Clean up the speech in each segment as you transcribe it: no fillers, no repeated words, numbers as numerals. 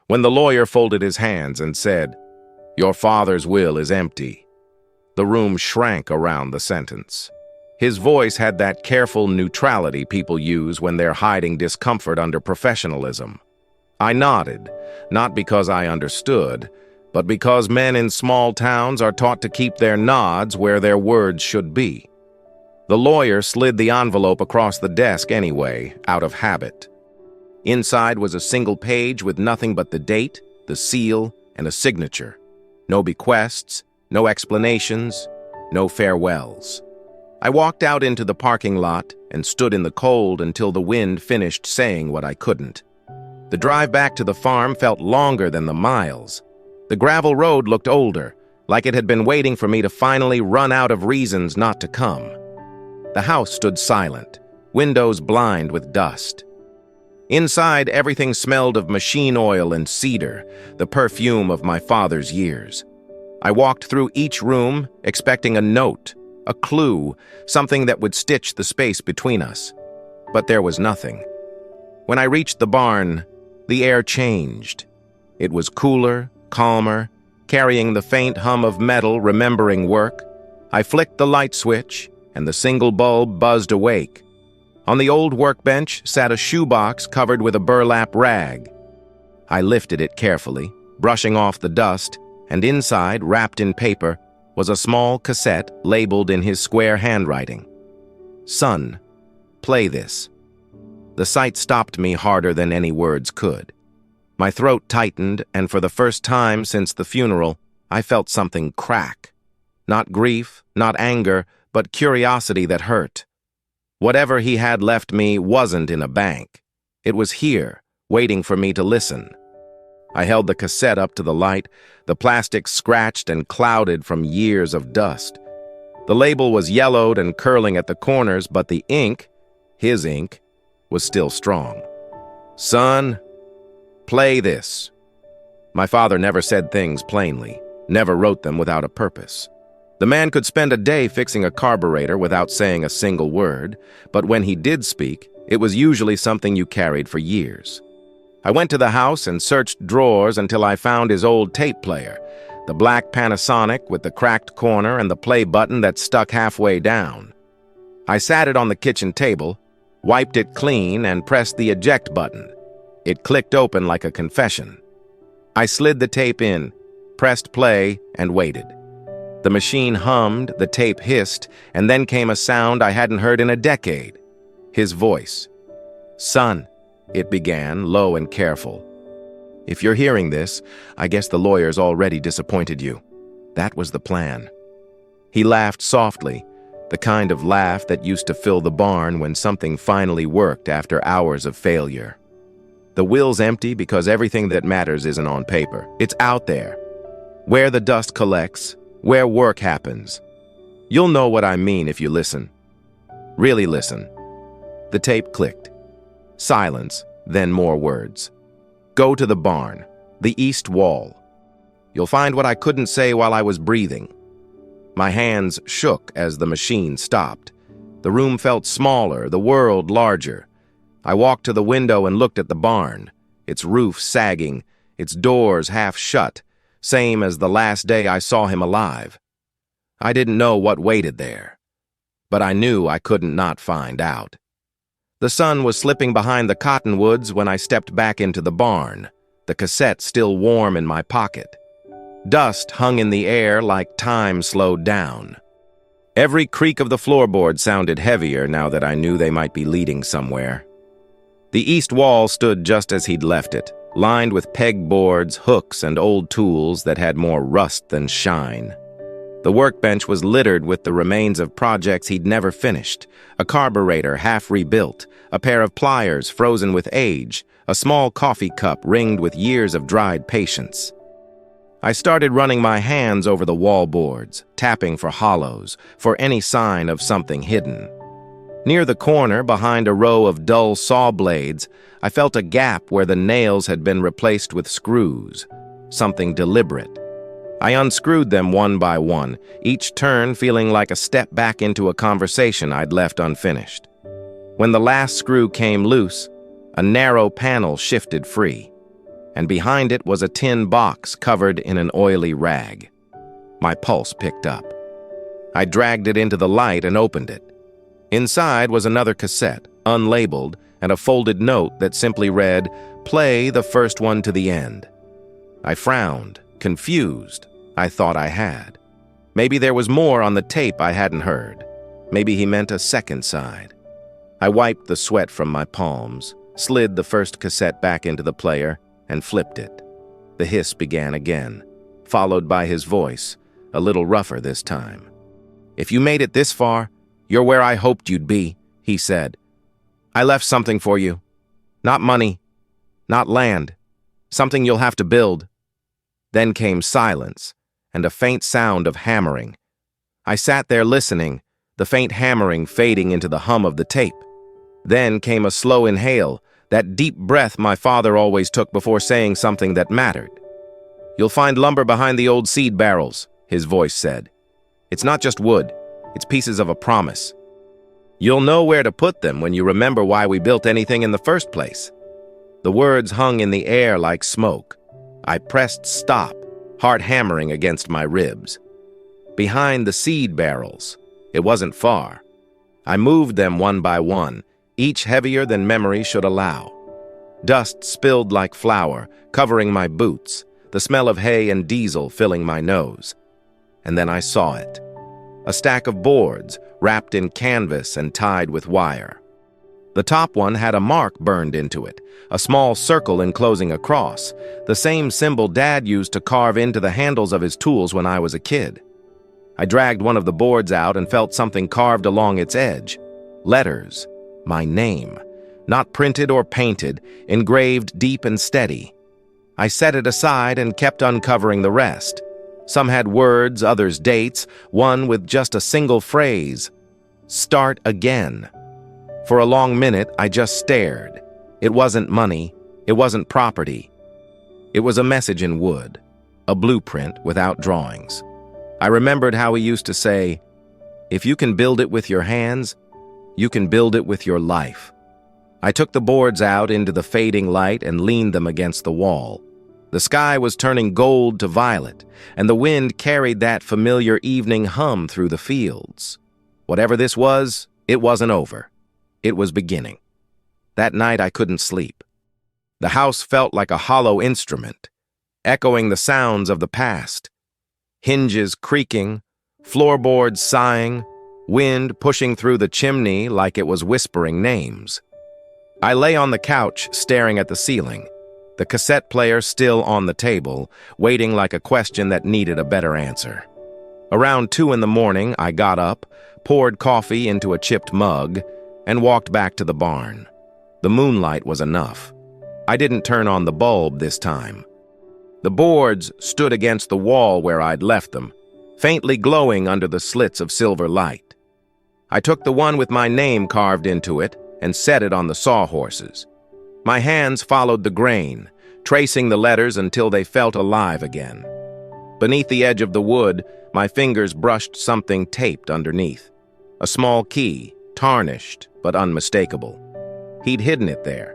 When the lawyer folded his hands and said, "Your father's will is empty," the room shrank around the sentence. His voice had that careful neutrality people use when they're hiding discomfort under professionalism. I nodded, not because I understood, but because men in small towns are taught to keep their nods where their words should be. The lawyer slid the envelope across the desk anyway, out of habit. Inside was a single page with nothing but the date, the seal, and a signature. No bequests, no explanations, no farewells. I walked out into the parking lot and stood in the cold until the wind finished saying what I couldn't. The drive back to the farm felt longer than the miles. The gravel road looked older, like it had been waiting for me to finally run out of reasons not to come. The house stood silent, windows blind with dust. Inside, everything smelled of machine oil and cedar, the perfume of my father's years. I walked through each room, expecting a note, a clue, something that would stitch the space between us. But there was nothing. When I reached the barn, the air changed. It was cooler, calmer, carrying the faint hum of metal remembering work. I flicked the light switch, and the single bulb buzzed awake. On the old workbench sat a shoebox covered with a burlap rag. I lifted it carefully, brushing off the dust, and inside, wrapped in paper, was a small cassette labeled in his square handwriting. "Son, play this." The sight stopped me harder than any words could. My throat tightened, and for the first time since the funeral, I felt something crack. Not grief, not anger, but curiosity that hurt. Whatever he had left me wasn't in a bank. It was here, waiting for me to listen. I held the cassette up to the light, the plastic scratched and clouded from years of dust. The label was yellowed and curling at the corners, but the ink, his ink, was still strong. "Son, play this." My father never said things plainly, never wrote them without a purpose. The man could spend a day fixing a carburetor without saying a single word, but when he did speak, it was usually something you carried for years. I went to the house and searched drawers until I found his old tape player, the black Panasonic with the cracked corner and the play button that stuck halfway down. I sat it on the kitchen table, wiped it clean, and pressed the eject button. It clicked open like a confession. I slid the tape in, pressed play, and waited. The machine hummed, the tape hissed, and then came a sound I hadn't heard in a decade. His voice. "Son," it began, low and careful. "If you're hearing this, I guess the lawyer's already disappointed you. That was the plan." He laughed softly, the kind of laugh that used to fill the barn when something finally worked after hours of failure. "The will's empty because everything that matters isn't on paper. It's out there, where the dust collects, where work happens. You'll know what I mean if you listen. Really listen." The tape clicked. Silence, then more words. "Go to the barn, the east wall. You'll find what I couldn't say while I was breathing." My hands shook as the machine stopped. The room felt smaller, the world larger. I walked to the window and looked at the barn, its roof sagging, its doors half shut, same as the last day I saw him alive. I didn't know what waited there, but I knew I couldn't not find out. The sun was slipping behind the cottonwoods when I stepped back into the barn, the cassette still warm in my pocket. Dust hung in the air like time slowed down. Every creak of the floorboard sounded heavier now that I knew they might be leading somewhere. The east wall stood just as he'd left it, lined with pegboards, hooks, and old tools that had more rust than shine. The workbench was littered with the remains of projects he'd never finished, a carburetor half rebuilt, a pair of pliers frozen with age, a small coffee cup ringed with years of dried patience. I started running my hands over the wallboards, tapping for hollows, for any sign of something hidden. Near the corner, behind a row of dull saw blades, I felt a gap where the nails had been replaced with screws, something deliberate. I unscrewed them one by one, each turn feeling like a step back into a conversation I'd left unfinished. When the last screw came loose, a narrow panel shifted free. and behind it was a tin box covered in an oily rag. My pulse picked up. I dragged it into the light and opened it. Inside was another cassette, unlabeled, and a folded note that simply read, "Play the first one to the end." I frowned, confused. I thought I had. Maybe there was more on the tape I hadn't heard. Maybe he meant a second side. I wiped the sweat from my palms, slid the first cassette back into the player, and flipped it. The hiss began again, followed by his voice, a little rougher this time. "If you made it this far, you're where I hoped you'd be," he said. "I left something for you. Not money, not land. Something you'll have to build." Then came silence and a faint sound of hammering. I sat there listening, the faint hammering fading into the hum of the tape. Then came a slow inhale, that deep breath my father always took before saying something that mattered. "You'll find lumber behind the old seed barrels," his voice said. "It's not just wood, it's pieces of a promise. You'll know where to put them when you remember why we built anything in the first place." The words hung in the air like smoke. I pressed stop, heart hammering against my ribs. Behind the seed barrels, it wasn't far. I moved them one by one, each heavier than memory should allow. Dust spilled like flour, covering my boots, the smell of hay and diesel filling my nose. And then I saw it. A stack of boards, wrapped in canvas and tied with wire. The top one had a mark burned into it, a small circle enclosing a cross, the same symbol Dad used to carve into the handles of his tools when I was a kid. I dragged one of the boards out and felt something carved along its edge. Letters. My name. Not printed or painted, engraved deep and steady. I set it aside and kept uncovering the rest. Some had words, others dates, one with just a single phrase. "Start again." For a long minute, I just stared. It wasn't money. It wasn't property. It was a message in wood, a blueprint without drawings. I remembered how he used to say, "If you can build it with your hands, you can build it with your life." I took the boards out into the fading light and leaned them against the wall. The sky was turning gold to violet, and the wind carried that familiar evening hum through the fields. Whatever this was, it wasn't over. It was beginning. That night I couldn't sleep. The house felt like a hollow instrument, echoing the sounds of the past. Hinges creaking, floorboards sighing, wind pushing through the chimney like it was whispering names. I lay on the couch staring at the ceiling, the cassette player still on the table, waiting like a question that needed a better answer. Around 2 in the morning, I got up, poured coffee into a chipped mug, and walked back to the barn. The moonlight was enough. I didn't turn on the bulb this time. The boards stood against the wall where I'd left them, faintly glowing under the slits of silver light. I took the one with my name carved into it and set it on the sawhorses. My hands followed the grain, tracing the letters until they felt alive again. Beneath the edge of the wood, my fingers brushed something taped underneath. A small key, tarnished but unmistakable. He'd hidden it there.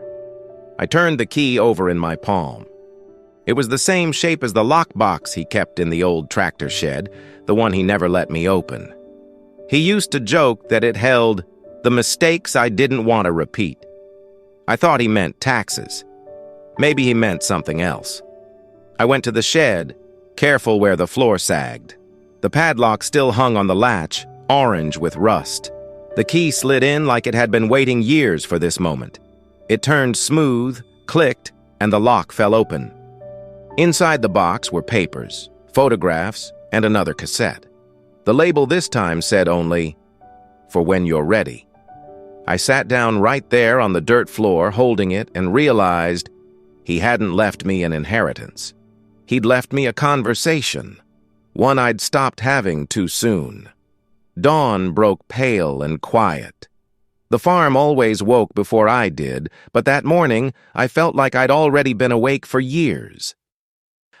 I turned the key over in my palm. It was the same shape as the lockbox he kept in the old tractor shed, the one he never let me open. He used to joke that it held the mistakes I didn't want to repeat. I thought he meant taxes. Maybe he meant something else. I went to the shed, careful where the floor sagged. The padlock still hung on the latch, orange with rust. The key slid in like it had been waiting years for this moment. It turned smooth, clicked, and the lock fell open. Inside the box were papers, photographs, and another cassette. The label this time said only, "For when you're ready." I sat down right there on the dirt floor holding it and realized he hadn't left me an inheritance. He'd left me a conversation, one I'd stopped having too soon. Dawn broke pale and quiet. The farm always woke before I did, but that morning I felt like I'd already been awake for years.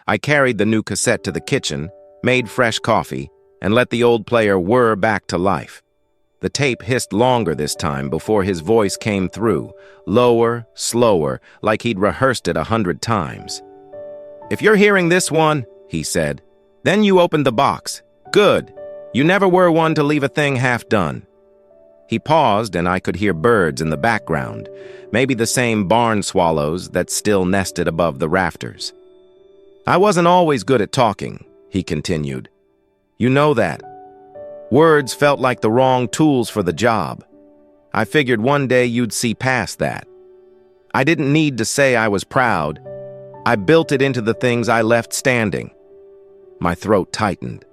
I carried the new cassette to the kitchen, made fresh coffee, and let the old player whir back to life. The tape hissed longer this time before his voice came through, lower, slower, like he'd rehearsed it 100 times. "If you're hearing this one," he said, "then you opened the box. Good. You never were one to leave a thing half done." He paused, and I could hear birds in the background, maybe the same barn swallows that still nested above the rafters. "I wasn't always good at talking," he continued. "You know that. Words felt like the wrong tools for the job. I figured one day you'd see past that. I didn't need to say I was proud. I built it into the things I left standing." My throat tightened.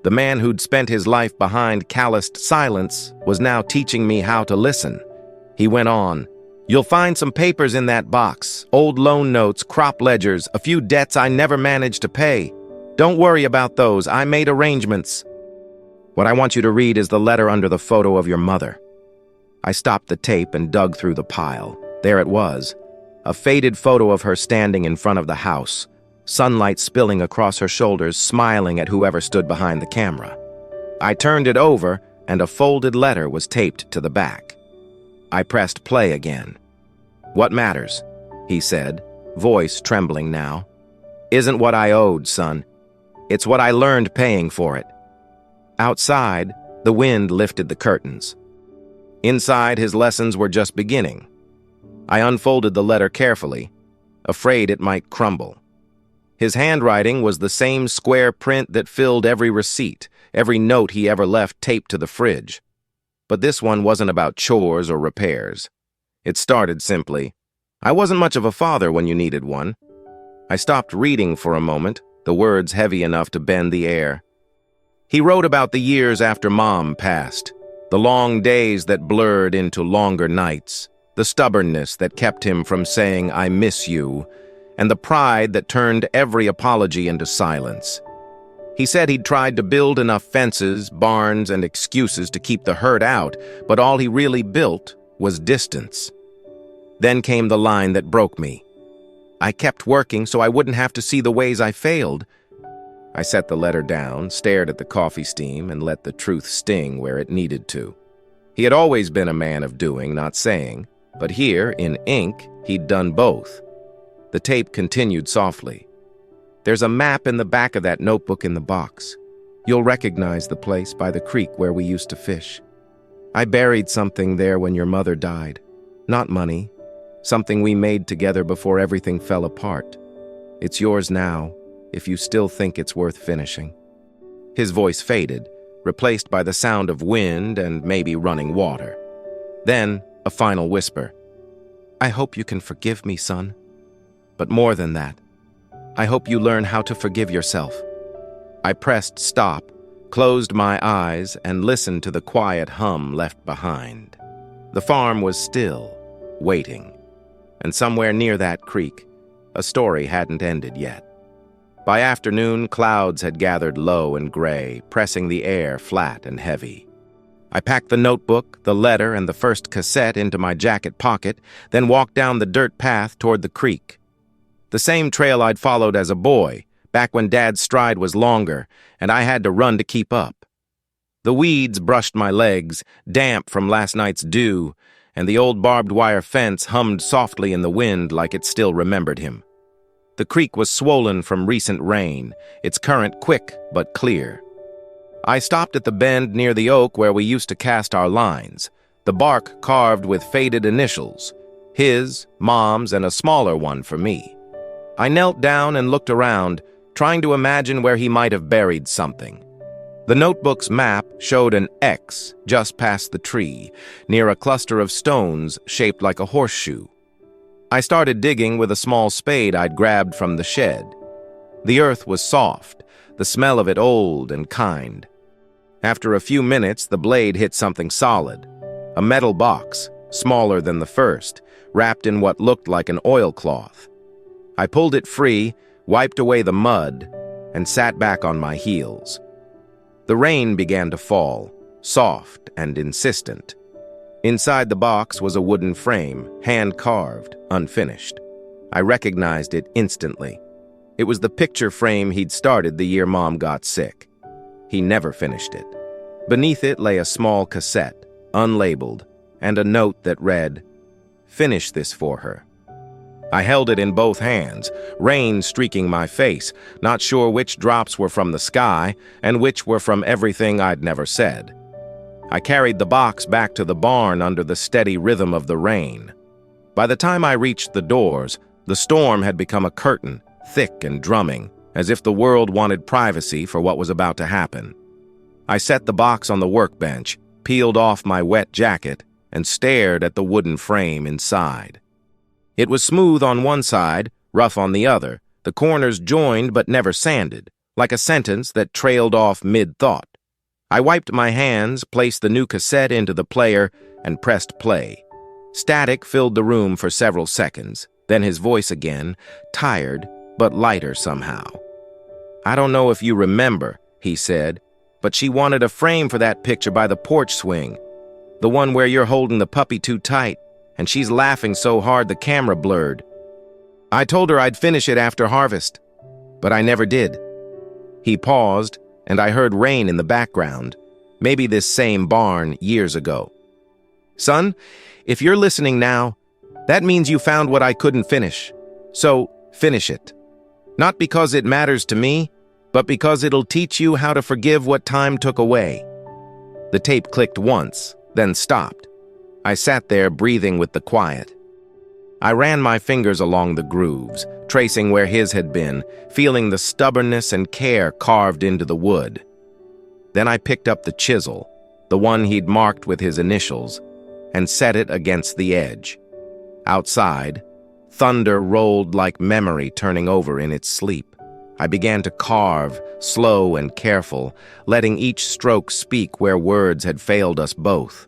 The man who'd spent his life behind calloused silence was now teaching me how to listen. He went on, "You'll find some papers in that box, old loan notes, crop ledgers, a few debts I never managed to pay. Don't worry about those, I made arrangements. What I want you to read is the letter under the photo of your mother." I stopped the tape and dug through the pile. There it was, a faded photo of her standing in front of the house, sunlight spilling across her shoulders, smiling at whoever stood behind the camera. I turned it over, and a folded letter was taped to the back. I pressed play again. "What matters?" he said, voice trembling now. "Isn't what I owed, son. It's what I learned paying for it." Outside, the wind lifted the curtains. Inside, his lessons were just beginning. I unfolded the letter carefully, afraid it might crumble. His handwriting was the same square print that filled every receipt, every note he ever left taped to the fridge. But this one wasn't about chores or repairs. It started simply, "I wasn't much of a father when you needed one." I stopped reading for a moment, the words heavy enough to bend the air. He wrote about the years after Mom passed, the long days that blurred into longer nights, the stubbornness that kept him from saying, "I miss you," and the pride that turned every apology into silence. He said he'd tried to build enough fences, barns, and excuses to keep the hurt out, but all he really built was distance. Then came the line that broke me. "I kept working so I wouldn't have to see the ways I failed." I set the letter down, stared at the coffee steam, and let the truth sting where it needed to. He had always been a man of doing, not saying, but here, in ink, he'd done both. The tape continued softly. "There's a map in the back of that notebook in the box. You'll recognize the place by the creek where we used to fish. I buried something there when your mother died. Not money, something we made together before everything fell apart. It's yours now, if you still think it's worth finishing." His voice faded, replaced by the sound of wind and maybe running water. Then, a final whisper. "I hope you can forgive me, son. But more than that, I hope you learn how to forgive yourself." I pressed stop, closed my eyes, and listened to the quiet hum left behind. The farm was still, waiting. And somewhere near that creek, a story hadn't ended yet. By afternoon, clouds had gathered low and gray, pressing the air flat and heavy. I packed the notebook, the letter, and the first cassette into my jacket pocket, then walked down the dirt path toward the creek. The same trail I'd followed as a boy, back when Dad's stride was longer, and I had to run to keep up. The weeds brushed my legs, damp from last night's dew, and the old barbed wire fence hummed softly in the wind like it still remembered him. The creek was swollen from recent rain, its current quick but clear. I stopped at the bend near the oak where we used to cast our lines, the bark carved with faded initials, his, Mom's, and a smaller one for me. I knelt down and looked around, trying to imagine where he might have buried something. The notebook's map showed an X just past the tree, near a cluster of stones shaped like a horseshoe. I started digging with a small spade I'd grabbed from the shed. The earth was soft, the smell of it old and kind. After a few minutes, the blade hit something solid, a metal box, smaller than the first, wrapped in what looked like an oilcloth. I pulled it free, wiped away the mud, and sat back on my heels. The rain began to fall, soft and insistent. Inside the box was a wooden frame, hand-carved, unfinished. I recognized it instantly. It was the picture frame he'd started the year Mom got sick. He never finished it. Beneath it lay a small cassette, unlabeled, and a note that read, "Finish this for her." I held it in both hands, rain streaking my face, not sure which drops were from the sky and which were from everything I'd never said. I carried the box back to the barn under the steady rhythm of the rain. By the time I reached the doors, the storm had become a curtain, thick and drumming, as if the world wanted privacy for what was about to happen. I set the box on the workbench, peeled off my wet jacket, and stared at the wooden frame inside. It was smooth on one side, rough on the other, the corners joined but never sanded, like a sentence that trailed off mid-thought. I wiped my hands, placed the new cassette into the player, and pressed play. Static filled the room for several seconds, then his voice again, tired but lighter somehow. "I don't know if you remember," he said, "but she wanted a frame for that picture by the porch swing, the one where you're holding the puppy too tight, and she's laughing so hard the camera blurred. I told her I'd finish it after harvest, but I never did." He paused, and I heard rain in the background, maybe this same barn years ago. "Son, if you're listening now, that means you found what I couldn't finish. So finish it. Not because it matters to me, but because it'll teach you how to forgive what time took away." The tape clicked once, then stopped. I sat there breathing with the quiet. I ran my fingers along the grooves, tracing where his had been, feeling the stubbornness and care carved into the wood. Then I picked up the chisel, the one he'd marked with his initials, and set it against the edge. Outside, thunder rolled like memory turning over in its sleep. I began to carve, slow and careful, letting each stroke speak where words had failed us both.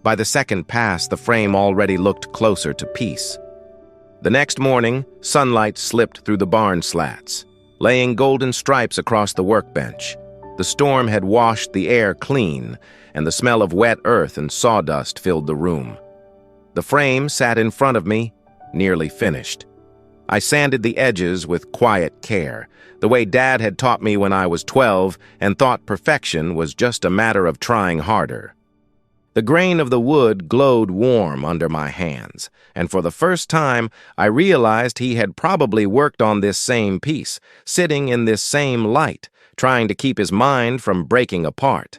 By the second pass, the frame already looked closer to peace. The next morning, sunlight slipped through the barn slats, laying golden stripes across the workbench. The storm had washed the air clean, and the smell of wet earth and sawdust filled the room. The frame sat in front of me, nearly finished. I sanded the edges with quiet care, the way Dad had taught me when I was 12 and thought perfection was just a matter of trying harder. The grain of the wood glowed warm under my hands, and for the first time I realized he had probably worked on this same piece, sitting in this same light, trying to keep his mind from breaking apart.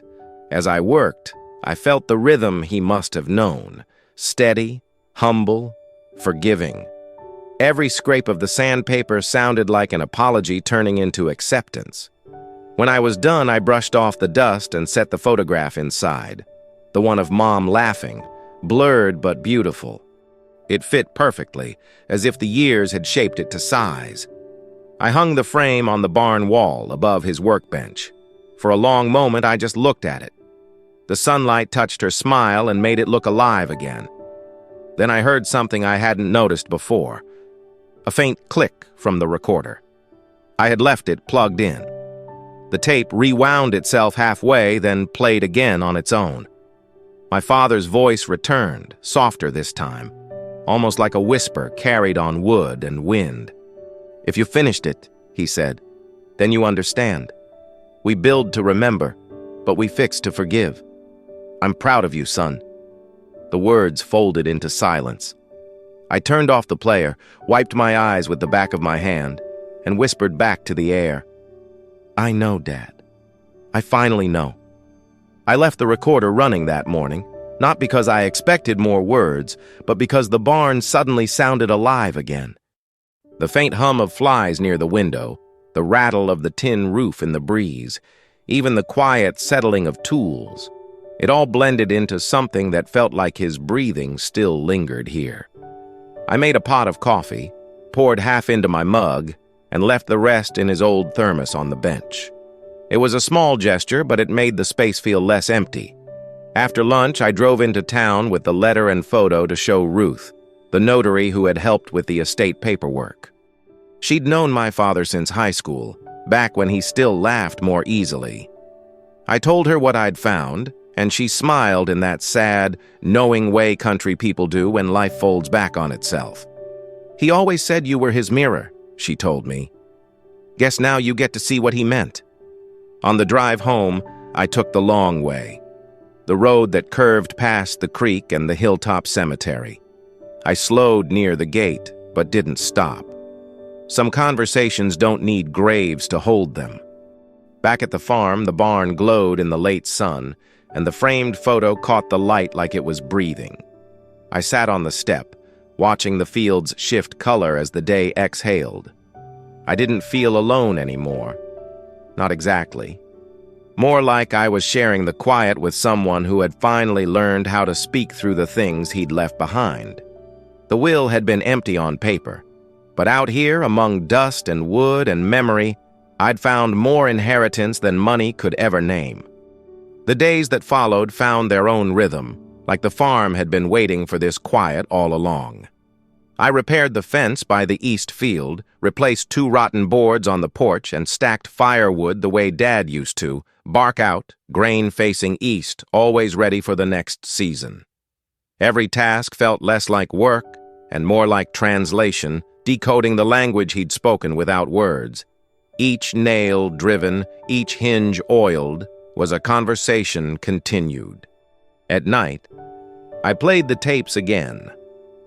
As I worked, I felt the rhythm he must have known, steady, humble, forgiving. Every scrape of the sandpaper sounded like an apology turning into acceptance. When I was done, I brushed off the dust and set the photograph inside. The one of Mom laughing, blurred but beautiful. It fit perfectly, as if the years had shaped it to size. I hung the frame on the barn wall above his workbench. For a long moment, I just looked at it. The sunlight touched her smile and made it look alive again. Then I heard something I hadn't noticed before. A faint click from the recorder. I had left it plugged in. The tape rewound itself halfway, then played again on its own. My father's voice returned, softer this time, almost like a whisper carried on wood and wind. "If you finished it," he said, "then you understand. We build to remember, but we fix to forgive. I'm proud of you, son." The words folded into silence. I turned off the player, wiped my eyes with the back of my hand, and whispered back to the air, "I know, Dad. I finally know." I left the recorder running that morning, not because I expected more words, but because the barn suddenly sounded alive again. The faint hum of flies near the window, the rattle of the tin roof in the breeze, even the quiet settling of tools, it all blended into something that felt like his breathing still lingered here. I made a pot of coffee, poured half into my mug, and left the rest in his old thermos on the bench. It was a small gesture, but it made the space feel less empty. After lunch, I drove into town with the letter and photo to show Ruth, the notary who had helped with the estate paperwork. She'd known my father since high school, back when he still laughed more easily. I told her what I'd found, and she smiled in that sad, knowing way country people do when life folds back on itself. "He always said you were his mirror," she told me. "Guess now you get to see what he meant." On the drive home, I took the long way, the road that curved past the creek and the hilltop cemetery. I slowed near the gate, but didn't stop. Some conversations don't need graves to hold them. Back at the farm, the barn glowed in the late sun, and the framed photo caught the light like it was breathing. I sat on the step, watching the fields shift color as the day exhaled. I didn't feel alone anymore. Not exactly. More like I was sharing the quiet with someone who had finally learned how to speak through the things he'd left behind. The will had been empty on paper, but out here, among dust and wood and memory, I'd found more inheritance than money could ever name. The days that followed found their own rhythm, like the farm had been waiting for this quiet all along. I repaired the fence by the east field, replaced 2 rotten boards on the porch, and stacked firewood the way Dad used to, bark out, grain facing east, always ready for the next season. Every task felt less like work and more like translation, decoding the language he'd spoken without words. Each nail driven, each hinge oiled, was a conversation continued. At night, I played the tapes again,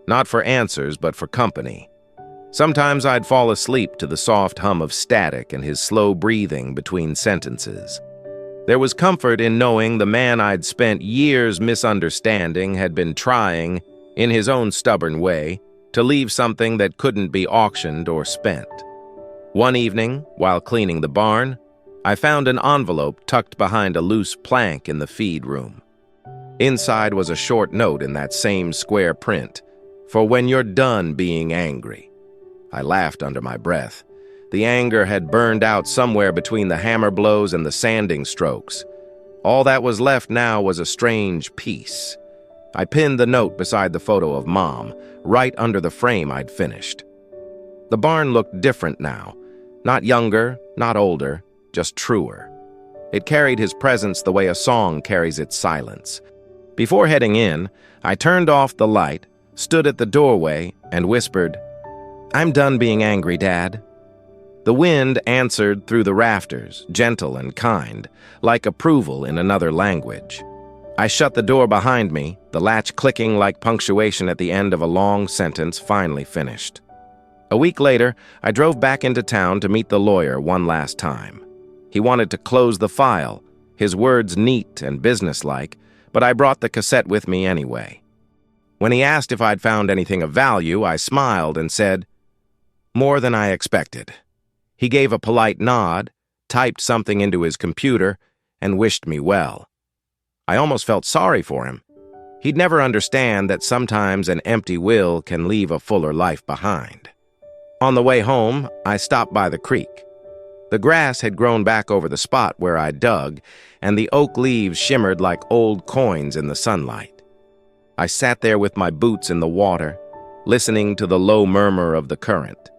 not for answers but for company. Sometimes I'd fall asleep to the soft hum of static and his slow breathing between sentences. There was comfort in knowing the man I'd spent years misunderstanding had been trying, in his own stubborn way, to leave something that couldn't be auctioned or spent. One evening, while cleaning the barn, I found an envelope tucked behind a loose plank in the feed room. Inside was a short note in that same square print, "For when you're done being angry." I laughed under my breath. The anger had burned out somewhere between the hammer blows and the sanding strokes. All that was left now was a strange peace. I pinned the note beside the photo of Mom, right under the frame I'd finished. The barn looked different now. Not younger, not older, just truer. It carried his presence the way a song carries its silence. Before heading in, I turned off the light, stood at the doorway, and whispered, "I'm done being angry, Dad." The wind answered through the rafters, gentle and kind, like approval in another language. I shut the door behind me, the latch clicking like punctuation at the end of a long sentence finally finished. A week later, I drove back into town to meet the lawyer one last time. He wanted to close the file, his words neat and businesslike, but I brought the cassette with me anyway. When he asked if I'd found anything of value, I smiled and said, "More than I expected." He gave a polite nod, typed something into his computer, and wished me well. I almost felt sorry for him. He'd never understand that sometimes an empty will can leave a fuller life behind. On the way home, I stopped by the creek. The grass had grown back over the spot where I dug, and the oak leaves shimmered like old coins in the sunlight. I sat there with my boots in the water, listening to the low murmur of the current.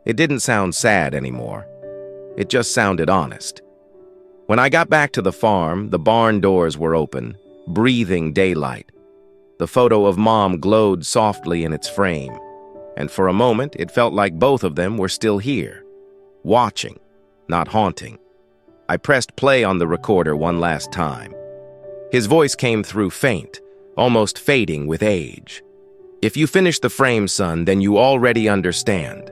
It didn't sound sad anymore. It just sounded honest. When I got back to the farm, the barn doors were open, breathing daylight. The photo of Mom glowed softly in its frame, and for a moment it felt like both of them were still here, watching, not haunting. I pressed play on the recorder one last time. His voice came through faint, almost fading with age. "If you finish the frame, son, then you already understand.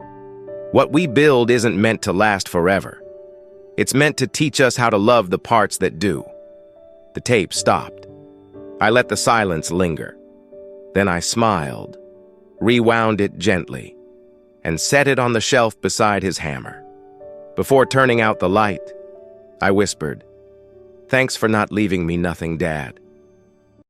What we build isn't meant to last forever. It's meant to teach us how to love the parts that do." The tape stopped. I let the silence linger. Then I smiled, rewound it gently, and set it on the shelf beside his hammer. Before turning out the light, I whispered, "Thanks for not leaving me nothing, Dad."